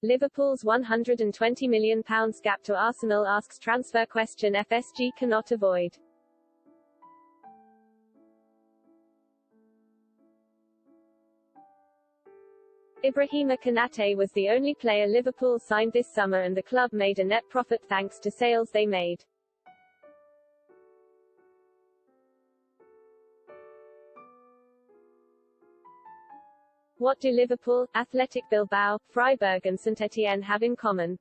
Liverpool's £120 million gap to Arsenal asks transfer question FSG cannot avoid. Ibrahima Konate was the only player Liverpool signed this summer, and the club made a net profit thanks to sales they made. What do Liverpool, Athletic Bilbao, Freiburg and Saint-Étienne have in common?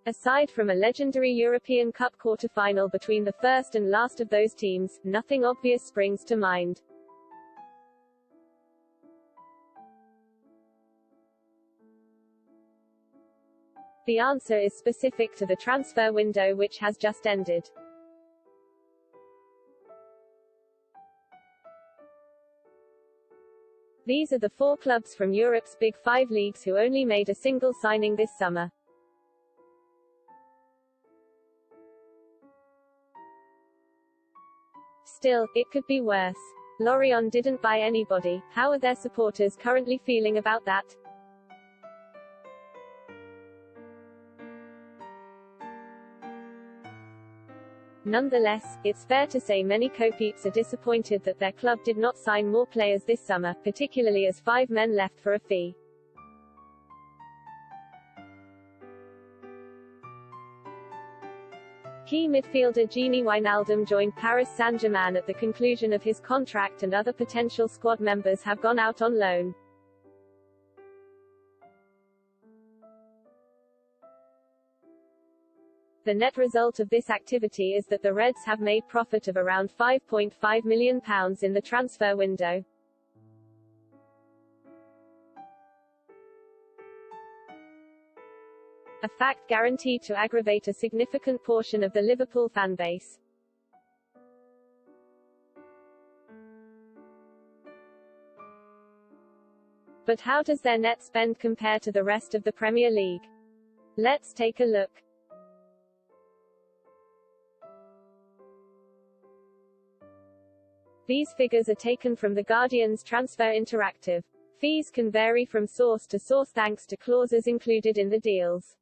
Aside from a legendary European Cup quarter-final between the first and last of those teams, nothing obvious springs to mind. The answer is specific to the transfer window which has just ended. These are the 4 clubs from Europe's Big 5 leagues who only made a single signing this summer. Still, it could be worse. Lorient didn't buy anybody. How are their supporters currently feeling about that? Nonetheless, it's fair to say many co-peeps are disappointed that their club did not sign more players this summer, particularly as 5 men left for a fee. Key midfielder Gini Wijnaldum joined Paris Saint-Germain at the conclusion of his contract, and other potential squad members have gone out on loan. The net result of this activity is that the Reds have made profit of around £5.5 million in the transfer window. A fact guaranteed to aggravate a significant portion of the Liverpool fanbase. But how does their net spend compare to the rest of the Premier League? Let's take a look. These figures are taken from The Guardian's Transfer Interactive. Fees can vary from source to source thanks to clauses included in the deals.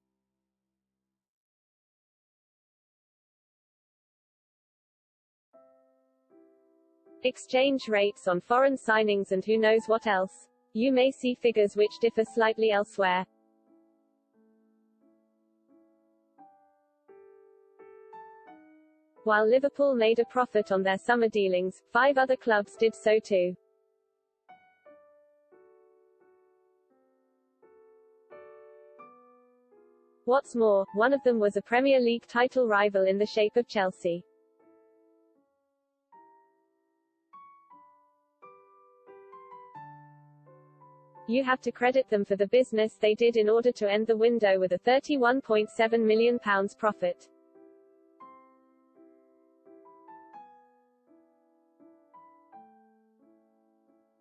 Exchange rates on foreign signings and who knows what else. You may see figures which differ slightly elsewhere. While Liverpool made a profit on their summer dealings, 5 other clubs did so too. What's more, one of them was a Premier League title rival in the shape of Chelsea. You have to credit them for the business they did in order to end the window with a £31.7 million profit.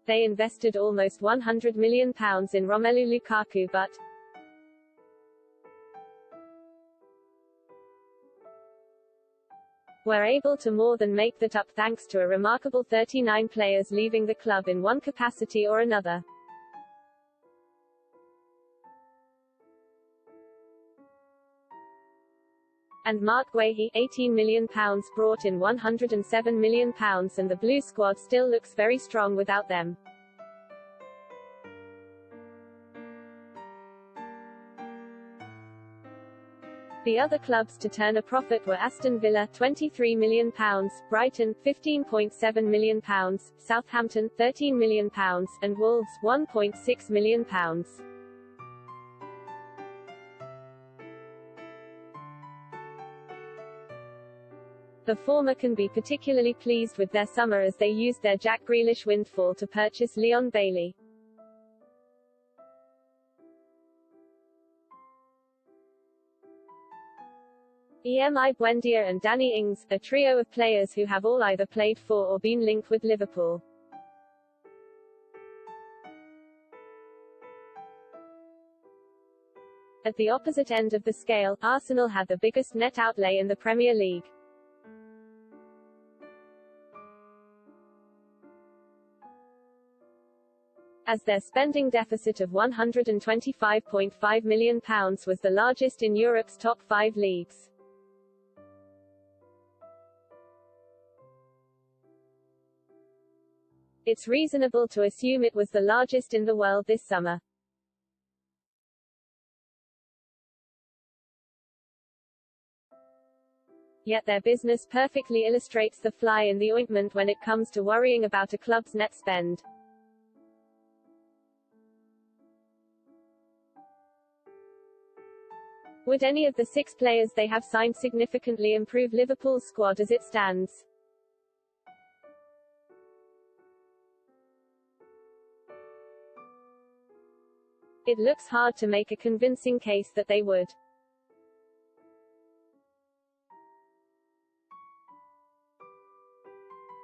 They invested almost £100 million in Romelu Lukaku but were able to more than make that up thanks to a remarkable 39 players leaving the club in one capacity or another. And Mark Guehi, £18 million, brought in £107 million, and the Blue squad still looks very strong without them. The other clubs to turn a profit were Aston Villa, £23 million, Brighton, £15.7 million, Southampton, £13 million, and Wolves, £1.6 million. The former can be particularly pleased with their summer as they used their Jack Grealish windfall to purchase Leon Bailey. Emi Buendia and Danny Ings, a trio of players who have all either played for or been linked with Liverpool. At the opposite end of the scale, Arsenal had the biggest net outlay in the Premier League. as their spending deficit of £125.5 million was the largest in Europe's top 5 leagues. It's reasonable to assume it was the largest in the world this summer. Yet their business perfectly illustrates the fly in the ointment when it comes to worrying about a club's net spend. Would any of the 6 players they have signed significantly improve Liverpool's squad as it stands? It looks hard to make a convincing case that they would.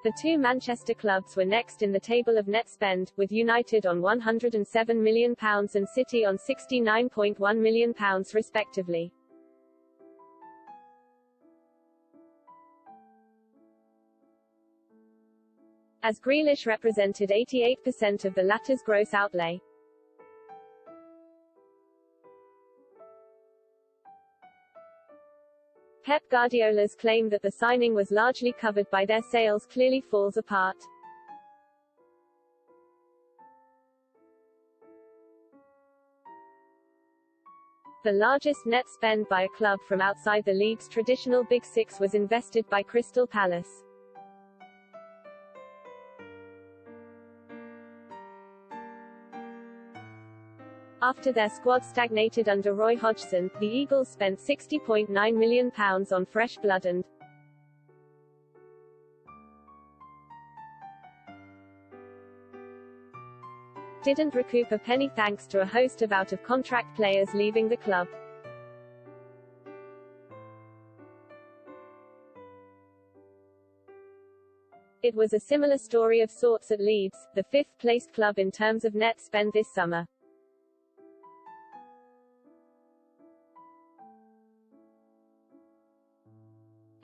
The 2 Manchester clubs were next in the table of net spend, with United on £107 million and City on £69.1 million respectively. As Grealish represented 88% of the latter's gross outlay. Pep Guardiola's claim that the signing was largely covered by their sales clearly falls apart. The largest net spend by a club from outside the league's traditional Big Six was invested by Crystal Palace. After their squad stagnated under Roy Hodgson, the Eagles spent £60.9 million on fresh blood and didn't recoup a penny thanks to a host of out-of-contract players leaving the club. It was a similar story of sorts at Leeds, the 5th-placed club in terms of net spend this summer.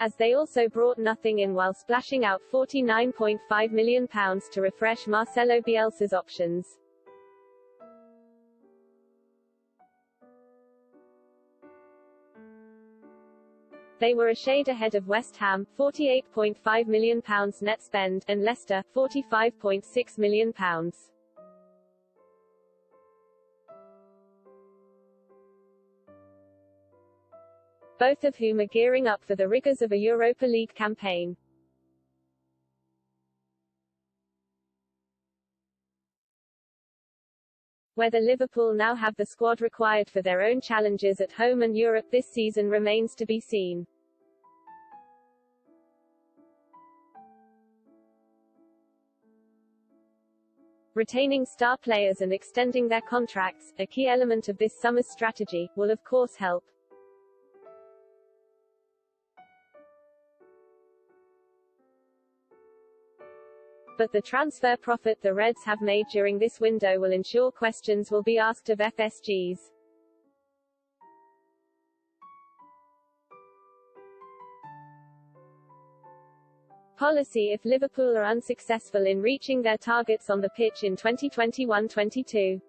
As they also brought nothing in while splashing out £49.5 million to refresh Marcelo Bielsa's options. They were a shade ahead of West Ham, £48.5 million net spend, and Leicester, £45.6 million. Both of whom are gearing up for the rigors of a Europa League campaign. Whether Liverpool now have the squad required for their own challenges at home and Europe this season remains to be seen. Retaining star players and extending their contracts, a key element of this summer's strategy, will of course help. But the transfer profit the Reds have made during this window will ensure questions will be asked of FSGs. Policy if Liverpool are unsuccessful in reaching their targets on the pitch in 2021-22.